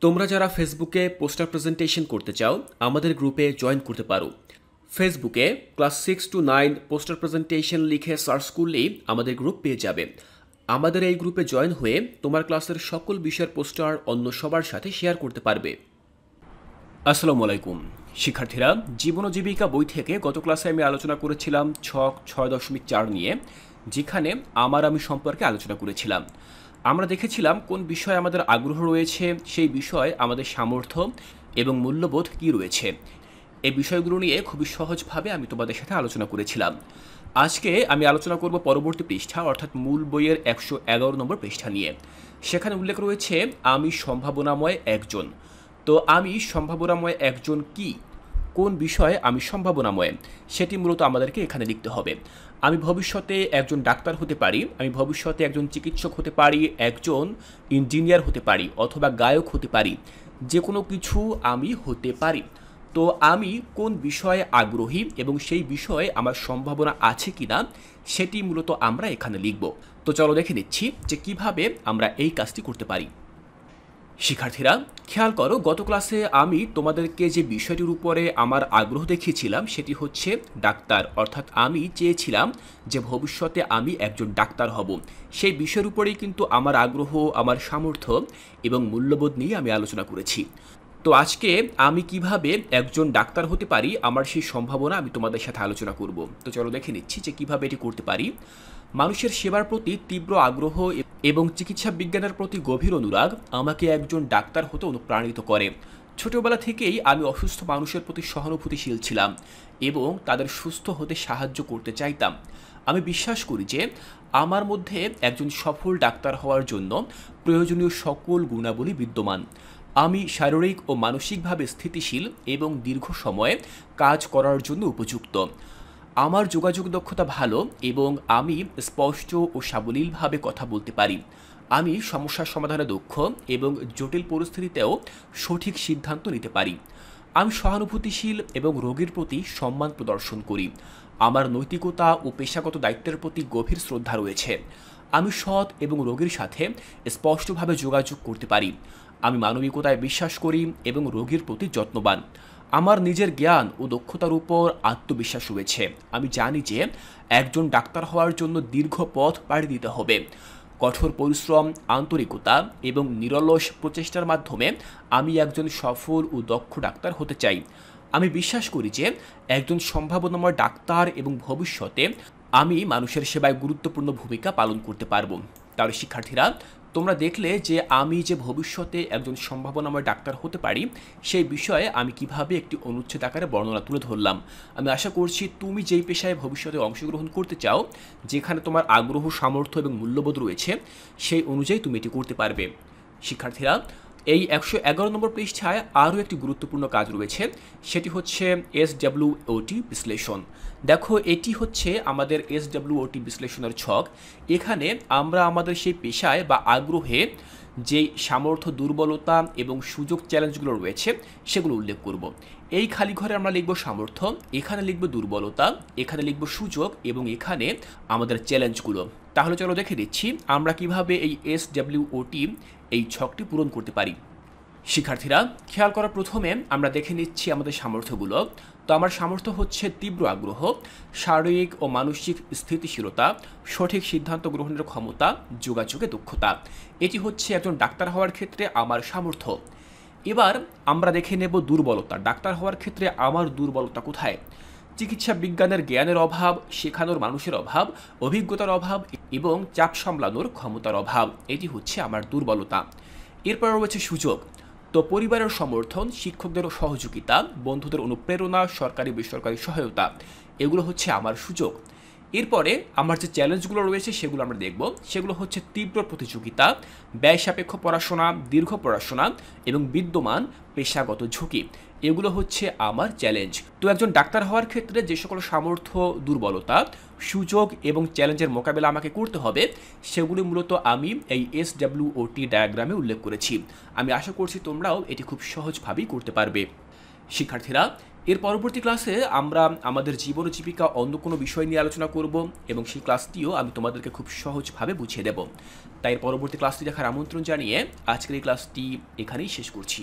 তোমরা যারা ফেসবুকে পোস্টার প্রেজেন্টেশন করতে চাও আমাদের গ্রুপে জয়েন করতে পারো। ফেসবুকে ক্লাস 6 to 9 পোস্টার প্রেজেন্টেশন লিখে সার্চ করলেই আমাদের গ্রুপ পেয়ে যাবে। আমাদের এই গ্রুপে জয়েন হয়ে তোমার ক্লাসের সকল বিষয়ের পোস্টার অন্য সবার সাথে শেয়ার করতে পারবে। আসসালামু আলাইকুম শিক্ষার্থীরা, জীবন ও জীবিকা বই থেকে গত ক্লাসে আমি আলোচনা করেছিলাম ছক 6.4 নিয়ে, যেখানে আমি সম্পর্কে আলোচনা করেছিলাম। আমরা দেখেছিলাম কোন বিষয়ে আমাদের আগ্রহ রয়েছে, সেই বিষয়ে আমাদের সামর্থ্য এবং মূল্যবোধ কী রয়েছে। এই বিষয়গুলো নিয়ে খুবই সহজভাবে আমি তোমাদের সাথে আলোচনা করেছিলাম। আজকে আমি আলোচনা করব পরবর্তী পৃষ্ঠা অর্থাৎ মূল বইয়ের 111 নম্বর পৃষ্ঠা নিয়ে। সেখানে উল্লেখ রয়েছে আমি সম্ভাবনাময় একজন। তো আমি সম্ভাবনাময় একজন কি, কোন বিষয়ে আমি সম্ভাবনাময়, সেটি মূলত আমাদেরকে এখানে লিখতে হবে। আমি ভবিষ্যতে একজন ডাক্তার হতে পারি, আমি ভবিষ্যতে একজন চিকিৎসক হতে পারি, একজন ইঞ্জিনিয়ার হতে পারি, অথবা গায়ক হতে পারি। যে কোনো কিছু আমি হতে পারি। তো আমি কোন বিষয়ে আগ্রহী এবং সেই বিষয়ে আমার সম্ভাবনা আছে কিনা সেটি মূলত আমরা এখানে লিখব। তো চলো দেখে নিচ্ছি যে কিভাবে আমরা এই কাজটি করতে পারি। শিক্ষার্থীরা খেয়াল করো, গত ক্লাসে আমি তোমাদেরকে যে বিষয়টির উপরে আমার আগ্রহ দেখিয়েছিলাম সেটি হচ্ছে ডাক্তার, অর্থাৎ আমি চেয়েছিলাম যে ভবিষ্যতে আমি একজন ডাক্তার হব। সেই বিষয়ের উপরেই কিন্তু আমার আগ্রহ, আমার সামর্থ্য এবং মূল্যবোধ নিয়ে আমি আলোচনা করেছি। তো আজকে আমি কিভাবে একজন ডাক্তার হতে পারি আমার সেই সম্ভাবনা আমি তোমাদের সাথে আলোচনা করব। তো চলো দেখে নিচ্ছি যে কিভাবে এটি করতে পারি। মানুষের সেবার প্রতি তীব্র আগ্রহ এবং চিকিৎসা বিজ্ঞানের প্রতি গভীর অনুরাগ আমাকে একজন ডাক্তার হতে অনুপ্রাণিত করে। ছোটবেলা থেকেই আমি অসুস্থ মানুষের প্রতি সহানুভূতিশীল ছিলাম এবং তাদের সুস্থ হতে সাহায্য করতে চাইতাম। আমি বিশ্বাস করি যে আমার মধ্যে একজন সফল ডাক্তার হওয়ার জন্য প্রয়োজনীয় সকল গুণাবলী বিদ্যমান। আমি শারীরিক ও মানসিকভাবে স্থিতিশীল এবং দীর্ঘ সময়ে কাজ করার জন্য উপযুক্ত। আমার যোগাযোগ দক্ষতা ভালো এবং আমি স্পষ্ট ও সাবলীলভাবে কথা বলতে পারি। আমি সমস্যার সমাধানে দক্ষ এবং জটিল পরিস্থিতিতেও সঠিক সিদ্ধান্ত নিতে পারি। আমি সহানুভূতিশীল এবং রোগীর প্রতি সম্মান প্রদর্শন করি। আমার নৈতিকতা ও পেশাগত দায়িত্বের প্রতি গভীর শ্রদ্ধা রয়েছে। আমি সৎ এবং রোগীর সাথে স্পষ্টভাবে যোগাযোগ করতে পারি। আমি মানবিকতায় বিশ্বাস করি এবং রোগীর প্রতি যত্নবান। আমার নিজের জ্ঞান ও দক্ষতার উপর আত্মবিশ্বাস রয়েছে। আমি জানি যে একজন ডাক্তার হওয়ার জন্য দীর্ঘ পথ পাড়ি দিতে হবে। কঠোর পরিশ্রম, আন্তরিকতা এবং নিরলস প্রচেষ্টার মাধ্যমে আমি একজন সফল ও দক্ষ ডাক্তার হতে চাই। আমি বিশ্বাস করি যে একজন সম্ভাবনাময় ডাক্তার এবং ভবিষ্যতে আমি মানুষের সেবায় গুরুত্বপূর্ণ ভূমিকা পালন করতে পারব। তাহলে শিক্ষার্থীরা, তোমরা দেখলে যে আমি যে ভবিষ্যতে একজন সম্ভাবনাময় ডাক্তার হতে পারি সেই বিষয়ে আমি কিভাবে একটি অনুচ্ছেদ আকারে বর্ণনা তুলে ধরলাম। আমি আশা করছি তুমি যেই পেশায় ভবিষ্যতে অংশগ্রহণ করতে চাও, যেখানে তোমার আগ্রহ, সামর্থ্য এবং মূল্যবোধ রয়েছে, সেই অনুযায়ী তুমি এটি করতে পারবে। শিক্ষার্থীরা, এই 111 নম্বর পৃষ্ঠায় আরও একটি গুরুত্বপূর্ণ কাজ রয়েছে, সেটি হচ্ছে SWOT বিশ্লেষণ। দেখো, এটি হচ্ছে আমাদের SWOT বিশ্লেষণের ছক। এখানে আমরা আমাদের সেই পেশায় বা আগ্রহে যেই সামর্থ্য, দুর্বলতা এবং সুযোগ, চ্যালেঞ্জগুলো রয়েছে সেগুলো উল্লেখ করব। এই খালি ঘরে আমরা লিখব সামর্থ্য, এখানে লিখব দুর্বলতা, এখানে লিখব সুযোগ এবং এখানে আমাদের চ্যালেঞ্জগুলো। তাহলে চলো দেখে দিচ্ছি আমরা কিভাবে এই SWOT এই ছকটি পূরণ করতে পারি। শিক্ষার্থীরা খেয়াল করার প্রথমে আমরা দেখে নিচ্ছি আমাদের সামর্থ্যগুলো। তো আমার সামর্থ্য হচ্ছে তীব্র আগ্রহ, শারীরিক ও মানসিক স্থিতিশীলতা, সঠিক সিদ্ধান্ত গ্রহণের ক্ষমতা, যোগাযোগে দক্ষতা। এটি হচ্ছে একজন ডাক্তার হওয়ার ক্ষেত্রে আমার সামর্থ্য। এবার আমরা দেখে নেব দুর্বলতা। ডাক্তার হওয়ার ক্ষেত্রে আমার দুর্বলতা কোথায়? চিকিৎসা বিজ্ঞানের জ্ঞানের অভাব, শেখানোর মানুষের অভাব, অভিজ্ঞতার অভাব এবং চাপ সামলানোর ক্ষমতার অভাব। এটি হচ্ছে আমার দুর্বলতা। এরপর রয়েছে সুযোগ। তো পরিবারের সমর্থন, শিক্ষকদের সহযোগিতা, বন্ধুদের অনুপ্রেরণা, সরকারি বেসরকারি সহায়তা, এগুলো হচ্ছে আমার সুযোগ। এরপরে আমার যে চ্যালেঞ্জগুলো রয়েছে সেগুলো আমরা দেখব। সেগুলো হচ্ছে তীব্র প্রতিযোগিতা, ব্যয় সাপেক্ষ পড়াশোনা, দীর্ঘ পড়াশোনা এবং বিদ্যমান পেশাগত ঝুঁকি। এগুলো হচ্ছে আমার চ্যালেঞ্জ। তো একজন ডাক্তার হওয়ার ক্ষেত্রে যে সকল সামর্থ্য, দুর্বলতা, সুযোগ এবং চ্যালেঞ্জের মোকাবেলা আমাকে করতে হবে সেগুলি মূলত আমি এই SWOT ডায়াগ্রামে উল্লেখ করেছি। আমি আশা করছি তোমরাও এটি খুব সহজভাবেই করতে পারবে। শিক্ষার্থীরা, এর পরবর্তী ক্লাসে আমরা আমাদের জীবন ও জীবিকা অন্য কোনো বিষয় নিয়ে আলোচনা করব এবং সেই ক্লাসটিও আমি তোমাদেরকে খুব সহজভাবে বুঝিয়ে দেব। তাই এর পরবর্তী ক্লাসটি দেখার আমন্ত্রণ জানিয়ে আজকের এই ক্লাসটি এখানেই শেষ করছি।